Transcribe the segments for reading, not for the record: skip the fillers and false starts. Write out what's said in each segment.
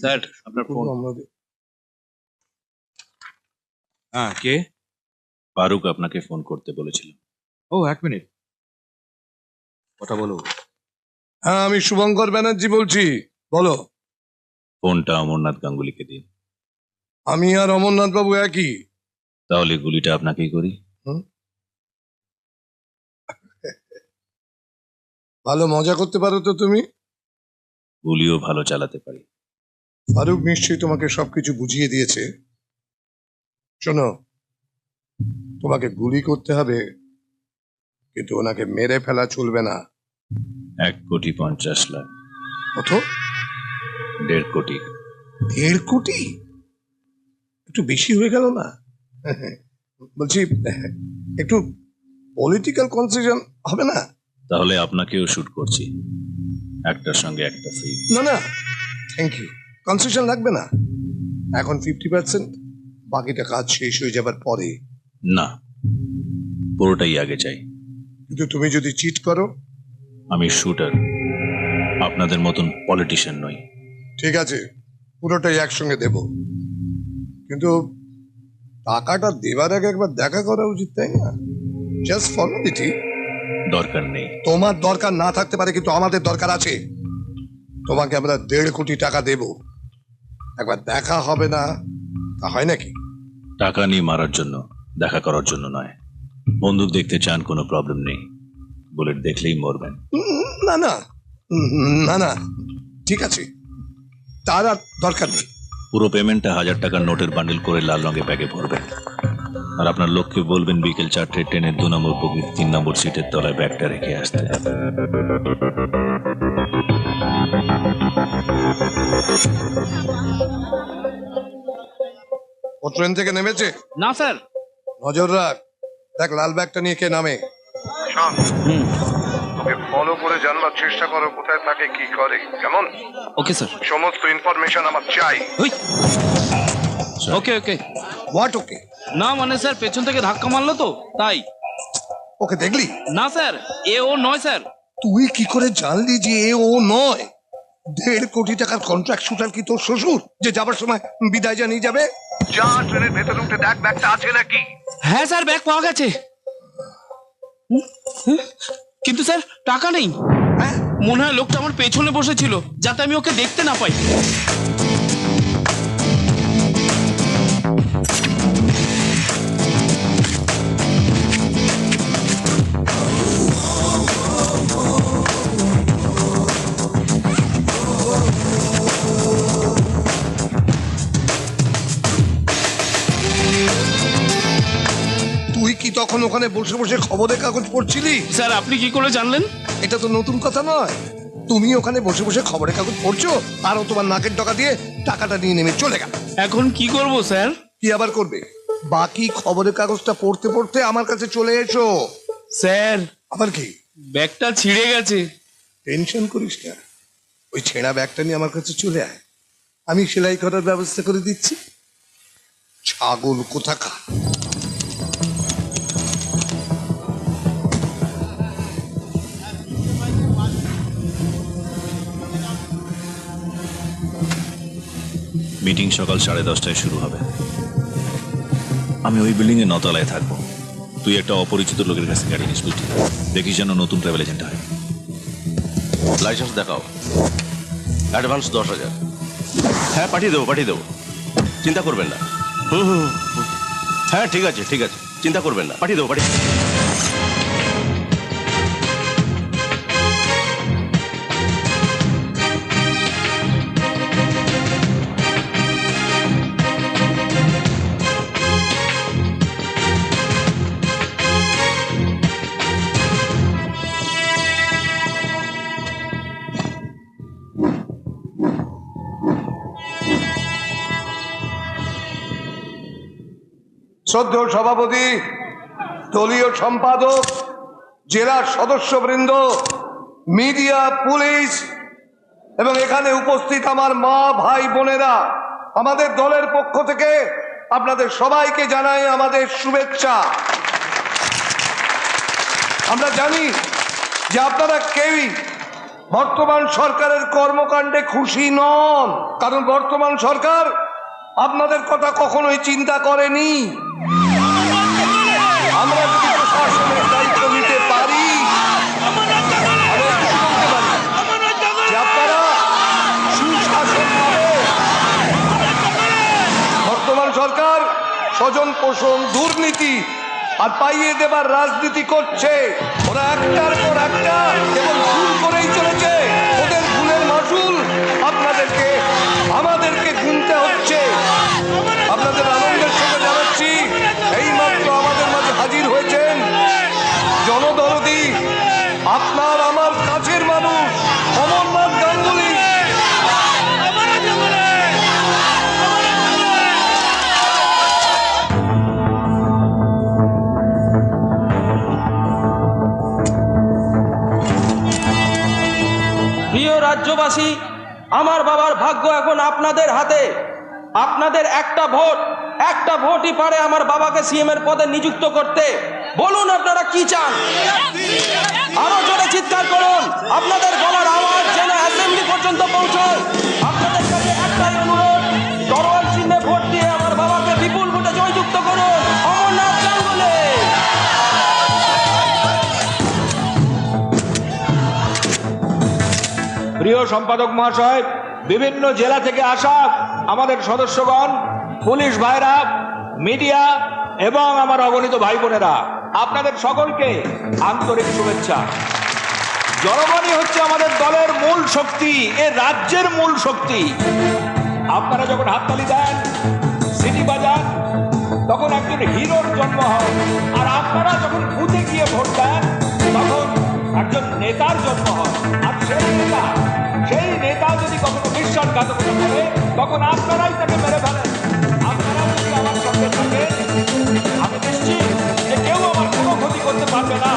Sir আপনার phone. হ্যাঁ কে? ফারুক আপনাকে ফোন করতে বলেছিল। ও এক মিনিট, কথা বলো। হ্যাঁ, আমি শুভঙ্কর ব্যানার্জি বলছি, বলো। ফোনটা অমরনাথ গাঙ্গুলিকে দিন। আমি আর অমরনাথ বাবু একই। তাহলে গুলিটা আপনাকেই করি। ভালো মজা করতে পারো তো তুমি। গুলিও ভালো চালাতে পারি। ফারুক নিশ্চয়ই তোমাকে সবকিছু বুঝিয়ে দিয়েছে। শোনো, তোমাকে গুলি করতে হবে, কিন্তু ওনাকে মেরে ফেলা চলবে না। 1,50,00,000। কত? 1.5 কোটি। 1.5 কোটি? একটু বেশি হয়ে গেল না? বলছি, একটু পলিটিক্যাল কনসিশন হবে না? তাহলে আপনাকেও শুট করছি, একটার সঙ্গে একটা ফ্রি। না না, থ্যাংক ইউ, কনসেশন লাগবে না। এখন 50%, বাকিটা কাজ শেষ হয়ে যাবার পরে। না, পুরোটাই আগে চাই। কিন্তু তুমি যদি চিট করো? আমি শুটার, আপনাদের মতন পলিটিশিয়ান নই। ঠিক আছে, পুরোটাই একসঙ্গে দেব, কিন্তু টাকাটা দেবার আগে একবার দেখা করা উচিত, তাই না? Just formality. দরকার নেই। তোমার দরকার না থাকতে পারে, কিন্তু আমাদের দরকার আছে। তোমাকে আমরা 1.5 কোটি টাকা দেব, একবার দেখা হবে না? তা হয় নাকি? টাকা নিয়ে মারার জন্য, দেখা করার জন্য নয়। বন্দুক দেখতে চান, কোনো প্রবলেম নেই, বুলেট দেখলেই মরবেন। না না না না, ঠিক আছে, তার আর দরকার নেই। পুরো পেমেন্টটা 1000 টাকার নোটের বান্ডিল করে লাল রঙের ব্যাগে ভরবেন, আর আপনার লোককে বলবেন বিকেল 4টে ট্রেনের 2 নম্বর বগির 3 নম্বর সিটের তলায় ব্যাগটা রেখে আসতে। ও ট্রেন থেকে নেমেছে? না স্যার। নজর রাখ, দেখ লাল ব্যাগটা নিয়ে কে নামে। তোকে ফলো করে জানবার চেষ্টা করো কোথায় থাকে, কি করে, কেমন? Okay sir. সমস্ত ইনফরমেশন আমার চাই। Okay okay. What okay? না মানে স্যার পেছন থেকে ধাক্কা মারলো তো তাই। ওকে দেখলি? না স্যার, এ ও নয় স্যার। তুই কি করে জানলি যে এ ও নয়? 1.5 কোটি টাকার কন্ট্রাক্ট শুটার কি তোর শ্বশুর, যে যাবার সময় বিদায় জানিয়ে যাবে? যা ট্রেনের ভেতরে উঠে দেখ ব্যাগটা আছে নাকি। হ্যাঁ স্যার, ব্যাগ পাওয়া গেছে, কিন্তু স্যার টাকা নেই। হ্যাঁ, মনে হয় লোকটা আমার পেছনে বসেছিল যাতে আমি ওকে দেখতে না পাই। তুই কি তখন ওখানে বসে বসে খবরের কাগজ পড়ছিলি? স্যার আপনি কি করে জানলেন? এটা তো নতুন কথা নয়। তুমি ওখানে বসে বসে খবরের কাগজ পড়ছো, আর ও তোমার নাকের ডগা দিয়ে টাকাটা নিয়ে নেমে চলে গেল। এখন কি করব স্যার? কি আবার করবে? বাকি খবরের কাগজটা পড়তে পড়তে আমার কাছে চলে এসো। স্যার আবার কি? ব্যাগটা ছিঁড়ে গেছে। টেনশন করিস না, ওই ছেঁড়া ব্যাগটা নিয়ে আমার কাছে চলে আয়, আমি সেলাই করার ব্যবস্থা করে দিচ্ছি। ছাগল কোথাকার। মিটিং সকাল 10:30টায় শুরু হবে। আমি ওই বিল্ডিং এ 9 তলায় থাকবো। তুই একটা অপরিচিত লোকের কাছে গাড়ি নিস, বুঝলি? দেখিস যেন নতুন ট্রাভেল এজেন্ট হয়। লাইসেন্স দেখাও, অ্যাডভান্স 10,000। হ্যাঁ পাঠিয়ে দেবো, চিন্তা করবেন না। হ্যাঁ ঠিক আছে, চিন্তা করবেন না, পাঠিয়ে দেবো। শ্রদ্ধেয় সভাপতি, দলীয় সম্পাদক, জেলা সদস্যবৃন্দ, মিডিয়া, পুলিশ এবং এখানে উপস্থিত আমার মা, ভাই, বোনেরা, আমাদের দলের পক্ষ থেকে আপনাদের সবাইকে জানাই আমাদের শুভেচ্ছা। আমরা জানি যে আপনারা কেউই বর্তমান সরকারের কর্মকাণ্ডে খুশি নন, কারণ বর্তমান সরকার আপনাদের কথা কখনোই চিন্তা করেনি। আমরা যদি প্রশাসনের দায়িত্ব নিতে পারি, আমরা কি বলতে পারি যে আপনারা সুশাসন পাবে। বর্তমান সরকার স্বজন পোষণ, দুর্নীতি আর পাইয়ে দেবার রাজনীতি করছে। ওরা একটার পর একটা কেবল ভুল করেই চলেছে। ওদের ভুলের মাসুল আপনাদেরকে, আমাদেরকে গুনতে হচ্ছে। আপনাদের আনন্দের সঙ্গে জানাচ্ছি, এইমাত্র আমাদের মাঝে হাজির হয়েছেন জনদরদি, আপনার আমার কাছের মানুষ অমরনাথ গাঙ্গুলি। প্রিয় রাজ্যবাসী, আমার বাবার ভাগ্য এখন আপনাদের হাতে। আপনাদের একটা ভোটই পারে আমার বাবাকে সিএম এর পদে নিযুক্ত করতে। বলুন আপনারা কি চান? আরো জোরে চিৎকার করুন, আপনাদের গলার আওয়াজ যেন অ্যাসেম্বলি পর্যন্ত পৌঁছয়। আপনাদের কাছে একটাই অনুরোধ, তরোয়াল চিহ্নে ভোট দিয়ে আমার বাবাকে বিপুল ভোটে জয়যুক্ত করুন। অমরনাথ গাঙ্গুলি। প্রিয় সম্পাদক মহাশয়, বিভিন্ন জেলা থেকে আসা আমাদের সদস্যগণ, পুলিশ ভাইরা, মিডিয়া এবং আমার অগণিত ভাই বোনেরা, আপনাদের সকলকে আন্তরিক শুভেচ্ছা। জনগণই হচ্ছে আমাদের দলের মূল শক্তি, এ রাজ্যের মূল শক্তি। আপনারা যখন হাততালি দেন, সিটি বাজান, তখন একজন হিরোর জন্ম হয়। আর আপনারা যখন বুথে গিয়ে ভোট দেন, তখন একজন নেতার জন্ম হয়। আর সেই নেতা যদি কখনো বিশ্বাসঘাতকতা করে, তখন আপনারাই তাকে মেরে ফেলেন। আপনারা যদি আমার সঙ্গে থাকেন, আমি নিশ্চিত যে কেউ আমার কোনো ক্ষতি করতে পারবে না।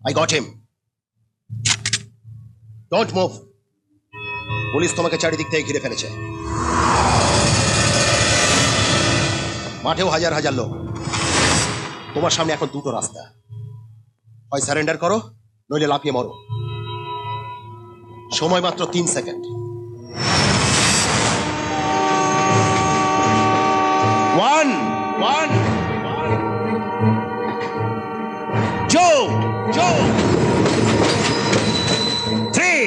I got him. Don't move. Police তোমাকে চারিদিক থেকে ঘিরে ফেলেছে। মাঠেও হাজার হাজার লোক। তোমার সামনে এখন দুটো রাস্তা, হয় সারেন্ডার করো, নইলে লাফিয়ে মরো। সময় মাত্র 3 সেকেন্ড। 1 1 Joe 3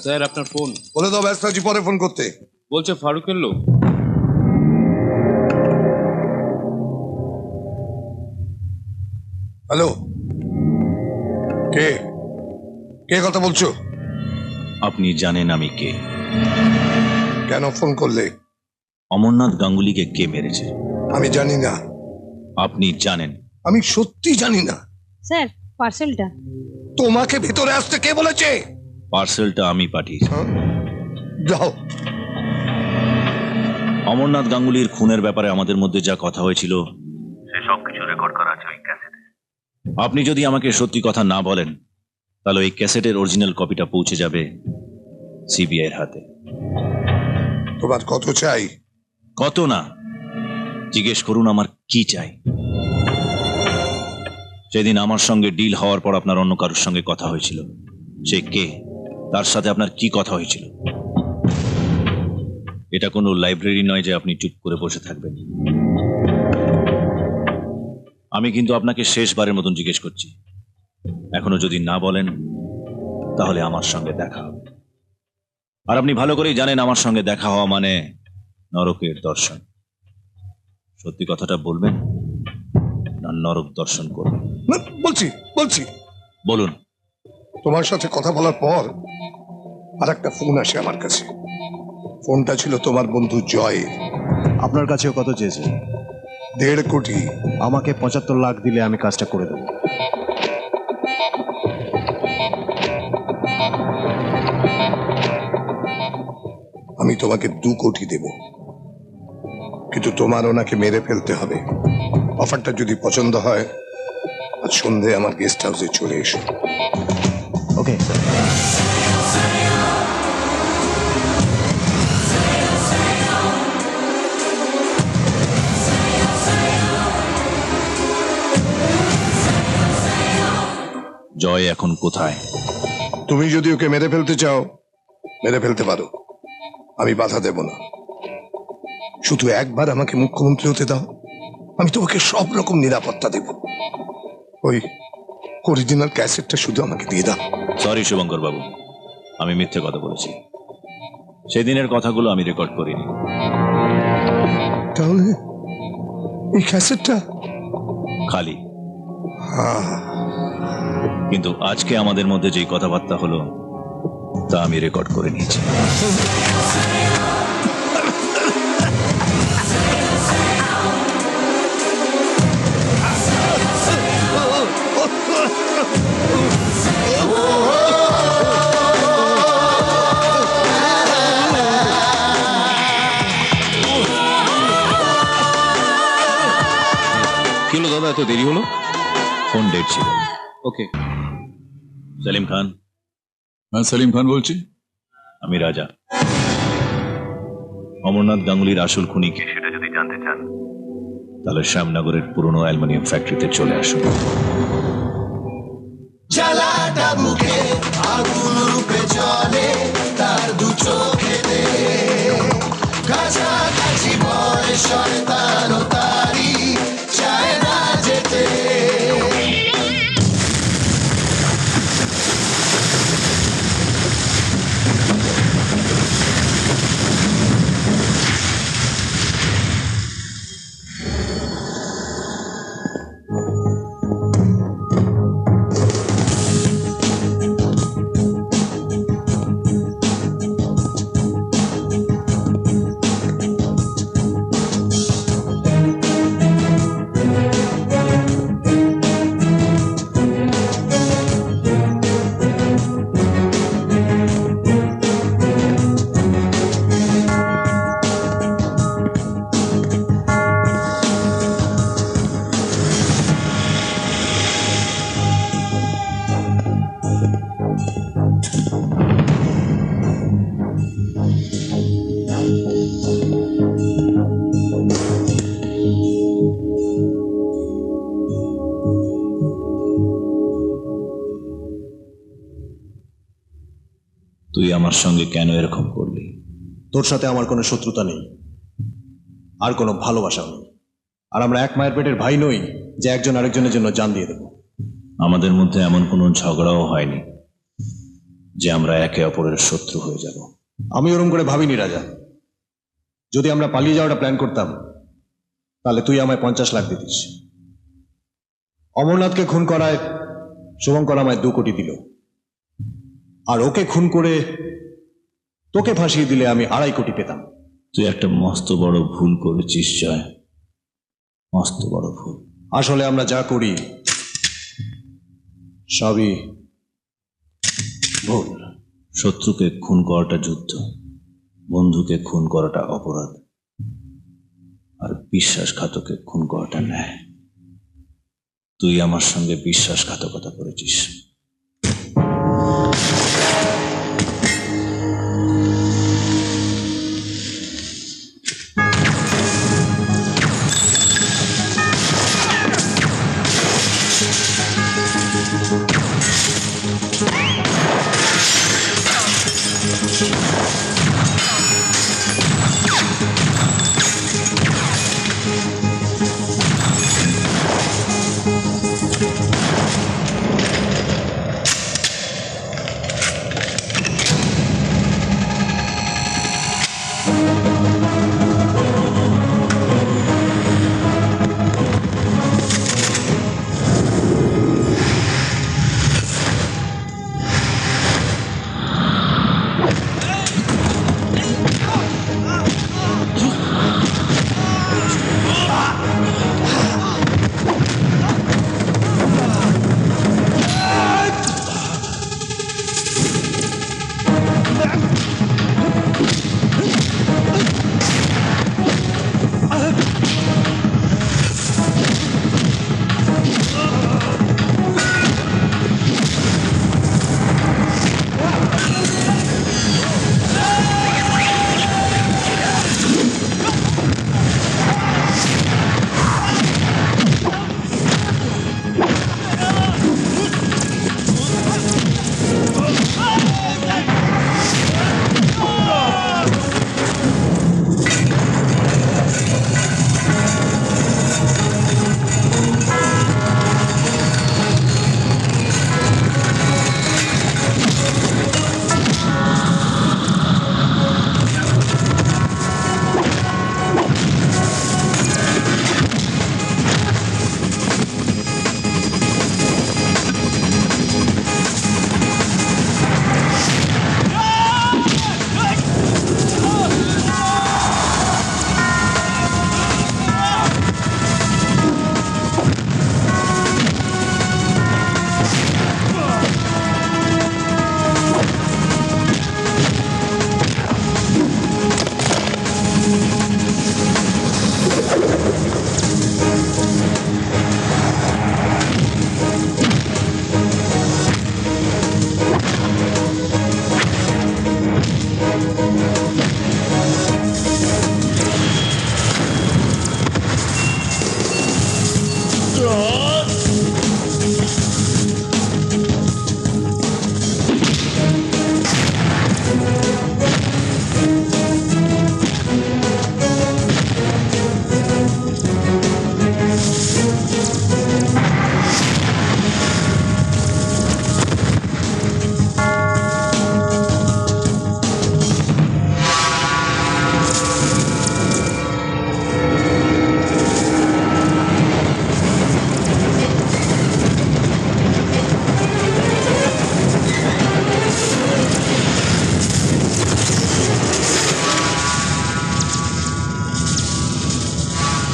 স্যার আপনার ফোন। বলে দাও ব্যস্ত আছি, পরে ফোন করতে। বলছে ফারুকের লোক। হ্যালো, কে কে কথা বলছো? আপনি জানেন আমি কে? কেন ফোন করলে? অমরনাথ গাঙ্গুলিকে কে মেরেছে আমি জানি না, আপনি জানেন। আমি সত্যি জানি না। স্যার পার্সেলটা। তোমাকে ভেতরে আসতে কে বলেছে? পার্সেলটা আমি পাঠিয়েছি। যাও। অমরনাথ গাঙ্গুলির খুনের ব্যাপারে আমাদের মধ্যে যা কথা হয়েছিল সে সবকিছু রেকর্ড করা আছে ওই ক্যাসেটে। আপনি যদি আমাকে সত্যি কথা না বলেন তাহলে ওই ক্যাসেটের অরিজিনাল কপিটা পৌঁছে যাবে সিবিআই এর হাতে। তোমার কত চাই? কত না, জিজ্ঞেস করুন আমার কি চাই। সেদিন আমার সঙ্গে ডিল হওয়ার পর আপনার অন্য কারোর সঙ্গে কথা হয়েছিল, সে কে, তার সাথে আপনার কি কথা হয়েছিল? এটা কোনো লাইব্রেরি নয় যে আপনি চুপ করে বসে থাকবেন। আমি কিন্তু আপনাকে শেষবারের মতন জিজ্ঞেস করছি, এখনো যদি না বলেন তাহলে আমার সঙ্গে দেখা হবে। আর আপনি ভালো করেই জানেন আমার সঙ্গে দেখা হওয়া মানে নরকের দর্শন। সত্যি কথাটা বলবেন না নরক দর্শন করবেন? না, বলছি। বলুন। তোমার সাথে কথা বলার পর আর একটা ফোন আসে আমার কাছে। ফোনটা ছিল তোমার বন্ধু জয়ের। আপনার কাছেও কত চেয়েছে? 1.5 কোটি। আমাকে 75 লাখ দিলে আমি কাজটা করে দেবো। আমি তোমাকে 2 কোটি দেব, কিন্তু তোমার ওনাকে মেরে ফেলতে হবে। অফারটা যদি পছন্দ হয় আজ সন্ধে আমার গেস্ট হাউসে চলে এসো। ওকে। জয় এখন কোথায়? তুমি যদি ওকে মেরে ফেলতে চাও মেরে ফেলতে পারো, আমি বাধা দেব না। শুধু একবার আমাকে মুখ্যমন্ত্রী হতে দাও, আমি তোমাকে সব রকম নিরাপত্তা দেব। ওই অরিজিনাল ক্যাসেটটা শুধু আমাকে দিয়ে দাও। সরি শুভঙ্কর বাবু, আমি মিথ্যে কথা বলেছি। সেদিনের কথাগুলো আমি রেকর্ড করিনি। তাহলে এই ক্যাসেটটা খালি। কিন্তু আজকে আমাদের মধ্যে যেই কথাবার্তা হলো তা আমি রেকর্ড করে নিয়েছি। কি হলো দাদা, এত দেরি হলো? ফোন ডেট ছিল। ওকে। সেলিম খান। হ্যাঁ, সেলিম খান বলছি। আমি রাজা। অমরনাথ গাঙ্গুলির আসল খুনি কে সেটা যদি জানতে চান তাহলে শ্যামনগরের পুরনো অ্যালুমিনিয়াম ফ্যাক্টরিতে চলে আসুন। জ্বালাটা বুকে আগুন রূপে জ্বলে তার দু চোখেতে, কাছাকাছি ভয় শয়তান ও তারি চায় না যেতে। তুই আমার সঙ্গে কেন এরকম করলি? তোর সাথে আমার কোনো শত্রুতা নেই, আর কোনো ভালোবাসাও নেই। আর আমরা এক মায়ের পেটের ভাই নই যে একজন আরেকজনের জন্য জান দিয়ে দেব। আমাদের মধ্যে এমন কোনো ঝগড়াও হয়নি যে আমরা একে অপরের শত্রু হয়ে যাব। আমি ওরম করে ভাবিনি রাজা। যদি আমরা পালিয়ে যাওয়াটা প্ল্যান করতাম তাহলে তুই আমায় 50 লাখ দিতিস। অমরনাথকে খুন করায় শুভঙ্কর আমায় 2 কোটি দিল, আর ওকে খুন করে তোকে ফাঁসিয়ে দিলে আমি 2.5 কোটি পেতাম। তুই একটা মস্ত বড় ভুল করেছিস জয়। মস্ত বড় ভুল। আসলে আমরা যা করি সবই ভুল। শত্রুকে খুন করাটা যুদ্ধ, বন্ধুকে খুন করাটা অপরাধ, আর বিশ্বাসঘাতকে খুন করাটা ন্যায়। তুই আমার সঙ্গে বিশ্বাসঘাতকতা করেছিস।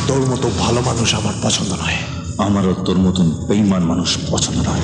তোর মতো ভালো মানুষ আমার পছন্দ নয়। আমারও তোর মতন বেঈমান মানুষ পছন্দ নয়।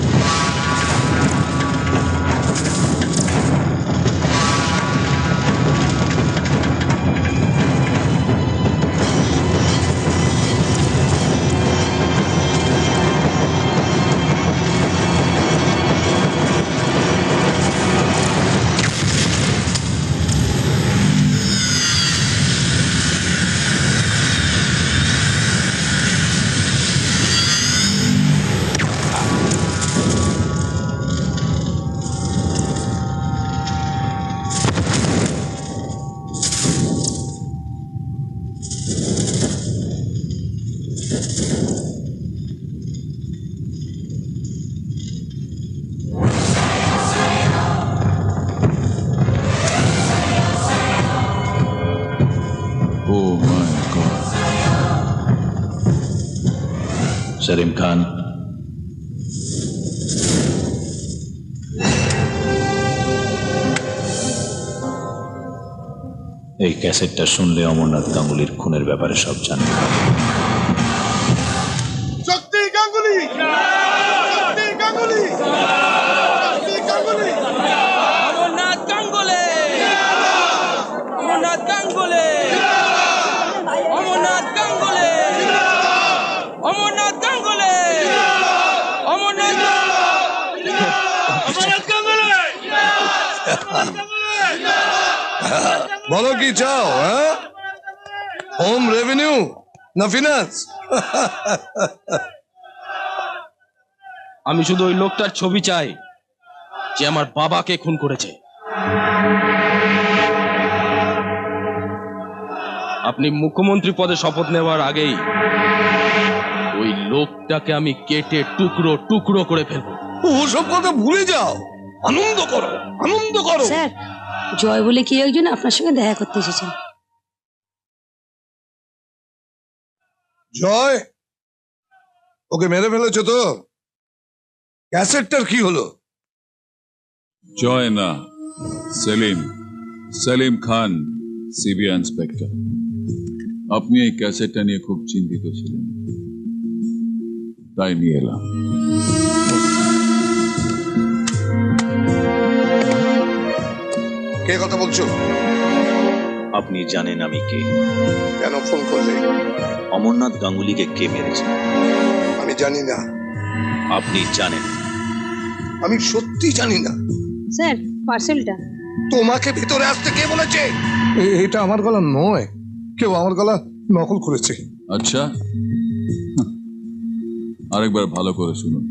সলিম খান, এই ক্যাসেটটা শুনলে অমরনাথ গাঙ্গুলির খুনের ব্যাপারে সব জানতে পারবে। বলো কি চাও? হ্যাঁ, হোম রেভিনিউ না ফিনান্স? আমি শুধু ওই লোকটার ছবি চাই যে আমার বাবাকে খুন করেছে। আপনি মুখ্যমন্ত্রী পদে শপথ নেওয়ার আগেই ওই লোকটাকে আমি কেটে টুকরো টুকরো করে ফেলবো। ওসব কথা ভুলে যাও, আনন্দ করো, আনন্দ করো। স্যার, জয় বলে কেউ একজন আপনার সঙ্গে দেখা করতে এসেছেন। জয়, ওকে মেরে ফেলেছো তো? ক্যাসেটটার কি হলো? জয় না, সেলিম, সেলিম খান, সিবিআই ইন্সপেক্টর। আপনি এই ক্যাসেটটা নিয়ে খুব চিন্তিত ছিলেন, তাই নিয়ে এলাম। কে কথা বলছো? আপনি জানেন আমি কে? কেন ফোন করলে? অমরনাথ গাঙ্গুলিকে কে মেরেছে? আমি জানি না। আপনি জানেন? আমি সত্যি জানি না। স্যার, পার্সেলটা। তোমাকে ভিতরে আসতে কে বলেছে? এটা আমার গলা নয়, কেউ আমার গলা নকল করেছে। আচ্ছা, আরেকবার ভালো করে শুনুন।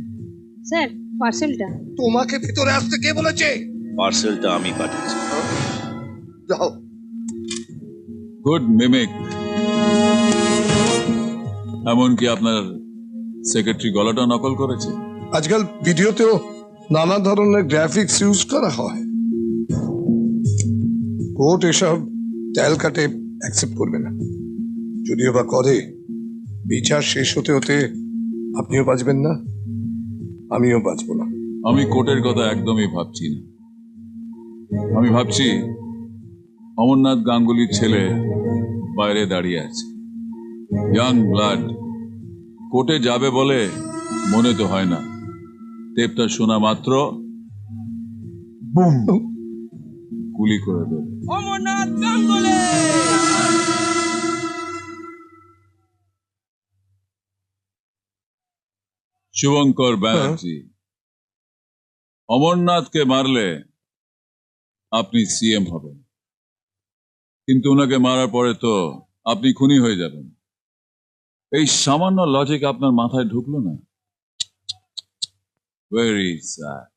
স্যার, পার্সেলটা। তোমাকে ভিতরে আসতে কে বলেছে? পার্সেলটা আমি পাঠিয়েছি। যাও। Good mimic. এমনকি আপনার সেক্রেটারি গলাটা নকল করেছে। আজকাল ভিডিওতেও নানা ধরনের গ্রাফিক্স ইউজ করা হয়। কোর্ট এসব তেল কাটে অ্যাকসেপ্ট করবে না। যদিও বা করে, বিচার শেষ হতে হতে আপনিও বাঁচবেন না, আমিও বাঁচব না। আমি কোর্টের কথা একদমই ভাবছি না। আমি ভাবছি অমরনাথ গাঙ্গুলির ছেলে বাইরে দাঁড়িয়ে আছে, ইয়াং ব্লাড। কোর্টে যাবে বলে মনে তো হয় না। টেপটা শোনা মাত্র বুম, গুলি করে দেবে। অমরনাথ গাঙ্গুলি! শুভঙ্কর ব্যানার্জি, অমরনাথকে মারলে আপনি সিএম হবেন, কিন্তু ওনাকে মারার পরে তো আপনি খুনি হয়ে যাবেন। এই সামান্য লজিক আপনার মাথায় ঢুকলো না? Very sad.